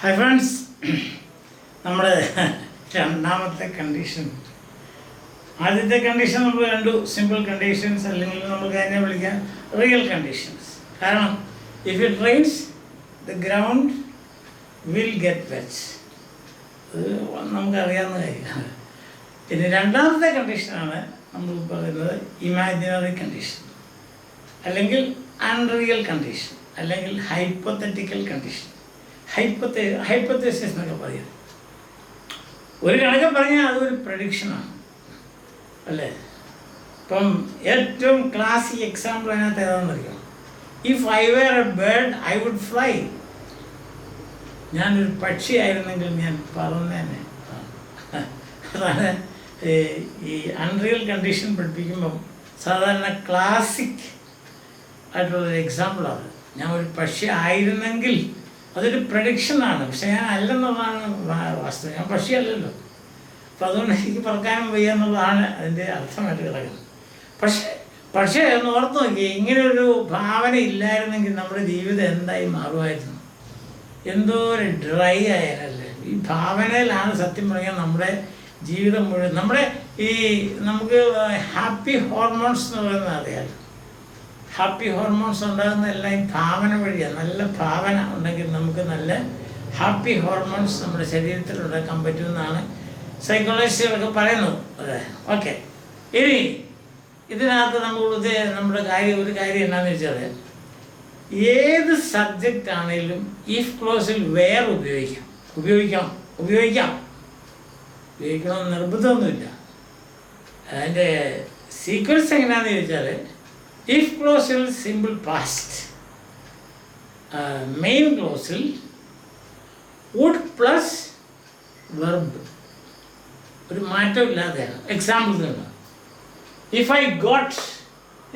Hi friends, നമ്മുടെ രണ്ടാമത്തെ condition. ആദ്യത്തെ കണ്ടീഷൻ നമ്മൾ കണ്ടു, സിമ്പിൾ കണ്ടീഷൻസ്, അല്ലെങ്കിൽ നമുക്ക് അതിനെ വിളിക്കാം റിയൽ കണ്ടീഷൻസ്. കാരണം if it rains the ground will get wet, അത് നമുക്കറിയാവുന്ന കാര്യമാണ്. പിന്നെ രണ്ടാമത്തെ കണ്ടീഷനാണ് നമ്മൾ പറയുന്നത് ഇമാജിനറി കണ്ടീഷൻ, അല്ലെങ്കിൽ അൺറിയൽ കണ്ടീഷൻ, അല്ലെങ്കിൽ ഹൈപ്പോത്തറ്റിക്കൽ കണ്ടീഷൻ. ഹൈപ്പോത്തസിസ് എന്നൊക്കെ പറയും. ഒരു കണക്ക് പറഞ്ഞാൽ അതൊരു പ്രഡിക്ഷനാണ് അല്ലേ. ഇപ്പം ഏറ്റവും ക്ലാസിക് എക്സാമ്പിൾ അതിനകത്ത് ഏതാണെന്ന് അറിയാം. If I were a bird I would fly. ഞാനൊരു പക്ഷിയായിരുന്നെങ്കിൽ ഞാൻ പറന്നേനെ. അതാണ് ഈ അൺറിയൽ കണ്ടീഷൻ പഠിപ്പിക്കുമ്പം സാധാരണ ക്ലാസിക് ആയിട്ടുള്ളൊരു എക്സാമ്പിളാണ്. ഞാൻ ഒരു പക്ഷി ആയിരുന്നെങ്കിൽ അതൊരു പ്രഡിക്ഷനാണ്, പക്ഷെ ഞാൻ അല്ലെന്നുള്ളതാണ് വാസ്തവം. ഞാൻ പക്ഷിയല്ലല്ലോ. അപ്പം അതുകൊണ്ട് എനിക്ക് പറക്കാനും വയ്യ എന്നുള്ളതാണ് അതിൻ്റെ അർത്ഥമായിട്ട് കിടക്കുന്നത്. പക്ഷേ ഒന്ന് ഓർത്ത് നോക്കി, ഇങ്ങനെയൊരു ഭാവന ഇല്ലായിരുന്നെങ്കിൽ നമ്മുടെ ജീവിതം എന്തായി മാറുമായിരുന്നു? എന്തോ ഒരു ഡ്രൈ ആയാലല്ലേ. ഈ ഭാവനയിലാണ് സത്യം പറഞ്ഞാൽ നമ്മുടെ ജീവിതം മുഴുവൻ. നമുക്ക് ഹാപ്പി ഹോർമോൺസ് എന്ന് പറയുന്നത് അറിയാമല്ലോ. ഹാപ്പി ഹോർമോൺസ് ഉണ്ടാകുന്നതെല്ലാം ഈ ഭാവന വഴിയാണ്. നല്ല ഭാവന ഉണ്ടെങ്കിൽ നമുക്ക് നല്ല ഹാപ്പി ഹോർമോൺസ് നമ്മുടെ ശരീരത്തിൽ ഉണ്ടാക്കാൻ പറ്റുമെന്നാണ് സൈക്കോളജിസ്റ്റുകളൊക്കെ പറയുന്നത്. അതെ, ഓക്കെ. ഇനി ഇതിനകത്ത് നമ്മുടെ ഒരു കാര്യം എന്താണെന്ന് വെച്ചാൽ, ഏത് സബ്ജക്റ്റ് ആണെങ്കിലും ഇഫ് ക്ലോസിൽ വേർ ഉപയോഗിക്കണമെന്ന് നിർബന്ധമൊന്നുമില്ല. അതിൻ്റെ സീക്വൻസ് എങ്ങനെയാണെന്ന് ചോദിച്ചാൽ, ഇഫ് ക്ലോസിൽ സിമ്പിൾ പാസ്റ്റ്, മെയിൻ ക്ലോസിൽ വുഡ് പ്ലസ് വെർബ്, ഒരു മാറ്റമില്ലാതെയാണ്. എക്സാമ്പിൾ തന്നെ, if I got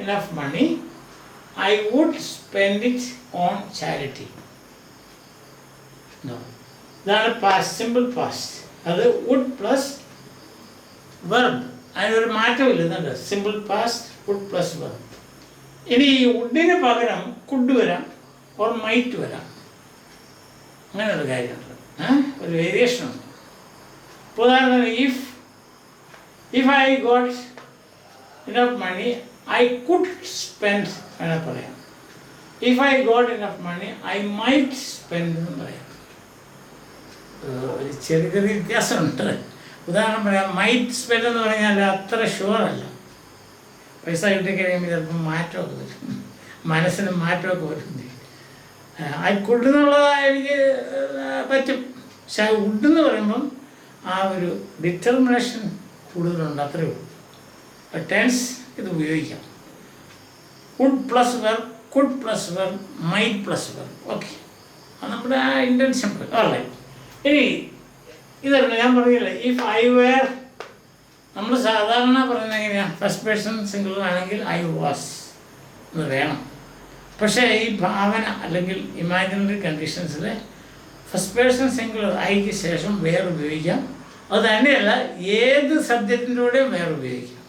enough money I would spend it on charity. ഇതാണ് പാസ്റ്റ്, സിമ്പിൾ പാസ്റ്റ്. അത് വുഡ് പ്ലസ് വെർബ്, അതിനൊരു മാറ്റമില്ല. ഇതുണ്ട് simple past, would plus verb. ഇനി ഈ വുഡിന് പകരം കുഡ് വരാം, ഓർ മൈറ്റ് വരാം. അങ്ങനെയൊരു കാര്യമുണ്ട്, ഒരു വേരിയേഷനുണ്ട്. ഇപ്പോൾ ഉദാഹരണത്തിന് if I got enough money I could spend എന്ന് പറയാം. If I got enough money I might spend എന്ന് പറയാം. ഒരു ചെറിയ വ്യത്യാസമുണ്ട്. ഉദാഹരണം പറയാം, മൈറ്റ് സ്പെൻഡ് എന്ന് പറഞ്ഞാൽ അത്ര ഷുവറല്ല. പൈസ കിട്ടിക്കഴിയുമ്പോൾ ചിലപ്പോൾ മാറ്റമൊക്കെ വരും, മനസ്സിന് മാറ്റമൊക്കെ വരും. ഐ കുഡ് എന്നുള്ളത് എനിക്ക് പറ്റും, പക്ഷെ ആ വുഡ് എന്ന് പറയുമ്പം ആ ഒരു ഡിറ്റർമിനേഷൻ കൂടുതലുണ്ട്, അത്രയേ ഉള്ളൂ. ടെൻസ് ഇത് ഉപയോഗിക്കാം. Would plus verb, could plus verb, might plus verb. Okay, അത് നമ്മുടെ ആ ഇൻറ്റൻഷൻ അല്ലേ. ഇനി ഇതല്ല ഞാൻ പറയില്ലേ, ഇഫ് ഐ വെയർ, നമ്മൾ സാധാരണ പറയുന്നത് എങ്ങനെയാണ്? ഫസ്റ്റ് പേഴ്സൺ സിംഗിൾ ആണെങ്കിൽ ഐ വാസ് എന്ന് വേണം. പക്ഷേ ഈ ഭാവന അല്ലെങ്കിൽ ഇമാജിനറി കണ്ടീഷൻസിൽ ഫസ്റ്റ് പേഴ്സൺ സിംഗിൾ ഐക്ക് ശേഷം വേർ ഉപയോഗിക്കാം. അത് തന്നെയല്ല, ഏത് സബ്ജക്റ്റിൻ്റെ കൂടെയും വേർ ഉപയോഗിക്കാം.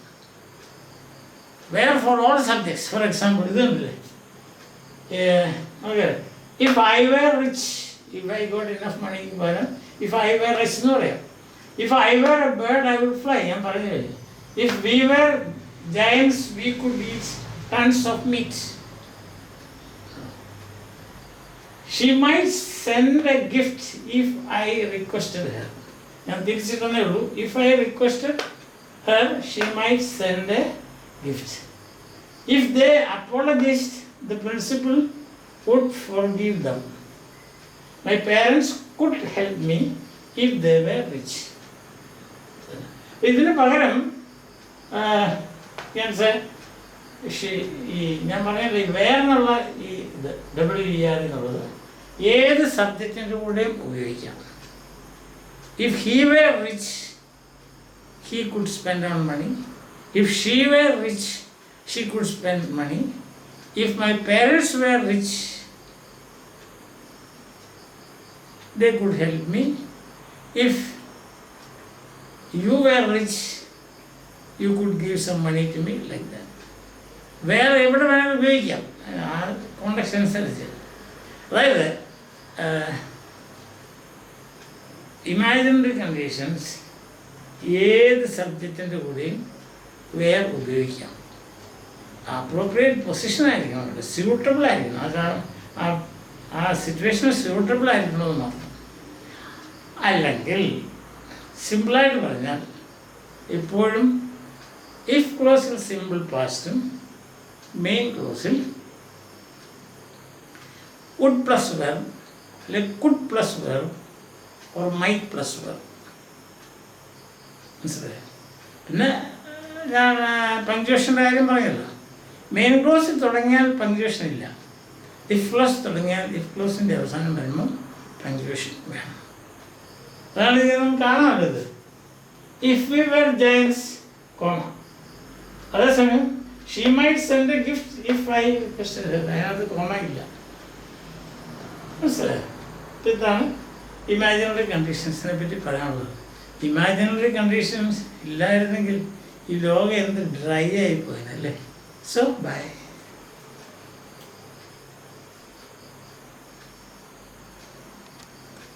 Were for all subjects. For example ഇതുണ്ടല്ലേ, okay, if I were rich, if I got enough മണിക്ക് പകരം ഇഫ് ഐ വെയർ റിച്ച് എന്ന് പറയാം. If I were a bird I would fly, ഞാൻ പറഞ്ഞില്ലേ. If we were giants we could eat tons of meat. She might send a gift if I requested her. ഞാൻ തിരിച്ചിട്ടേ ഉള്ളൂ. If I requested her she might send a gift. If they apologized the principal would forgive them. My parents could help me if they were rich. ഇതിന് പകരം ഞാൻ പറഞ്ഞില്ല, ഈ വേറെന്നുള്ള ഈ ഇത് WER എന്നുള്ളത് ഏത് സബ്ജക്റ്റിൻ്റെ കൂടെയും ഉപയോഗിക്കാം. If he were rich he could spend on money. If she were rich she could spend money. If my parents were rich they could help me. If you were rich you could give some money to me, like that. വേറെ എവിടെ വേണമെങ്കിലും ഉപയോഗിക്കാം, ആ context അനുസരിച്ച്. അതായത് imaginary conditions ഏത് സബ്ജക്റ്റിൻ്റെ കൂടെയും വേർ ഉപയോഗിക്കാം. അപ്രോപ്രിയേറ്റ് പൊസിഷൻ ആയിരിക്കണം, അവിടെ സ്യൂട്ടബിൾ ആയിരിക്കണം. അതാണ് ആ സിറ്റുവേഷന് സ്യൂട്ടബിൾ ആയിരിക്കണമെന്ന് മാത്രം. അല്ലെങ്കിൽ സിമ്പിളായിട്ട് പറഞ്ഞാൽ എപ്പോഴും ഇഫ് ക്ലോസിൽ സിമ്പിൾ പാസ്റ്റും മെയിൻ ക്ലോസിൽ would plus verb, like could plus verb or might plus verb. മനസ്സിലായോ? പിന്നെ ഞാൻ പങ്ക്ച്വേഷൻ്റെ കാര്യം പറയല്ലോ. മെയിൻ ക്ലോസിൽ തുടങ്ങിയാൽ പങ്ക്ച്വേഷൻ ഇല്ല. ഇഫ് ക്ലോസ് തുടങ്ങിയാൽ ഇഫ് ക്ലോസിൻ്റെ അവസാനം വരുമ്പോൾ പങ്ക്ച്വേഷൻ വേണം. അതാണ് ഇത് നമുക്ക് കാണാനുള്ളത്. If we were giants comma. അതേസമയം she might send a gift if I അതിനകത്ത് കോമ ഇല്ല. മനസ്സിലായോ? ഇതാണ് ഇമാജിനറി കണ്ടീഷൻസിനെ പറ്റി പറയാനുള്ളത്. ഇമാജിനറി കണ്ടീഷൻസ് ഇല്ലായിരുന്നെങ്കിൽ ഈ ലോകം എന്ത് ഡ്രൈ ആയി പോയതല്ലേ. So by.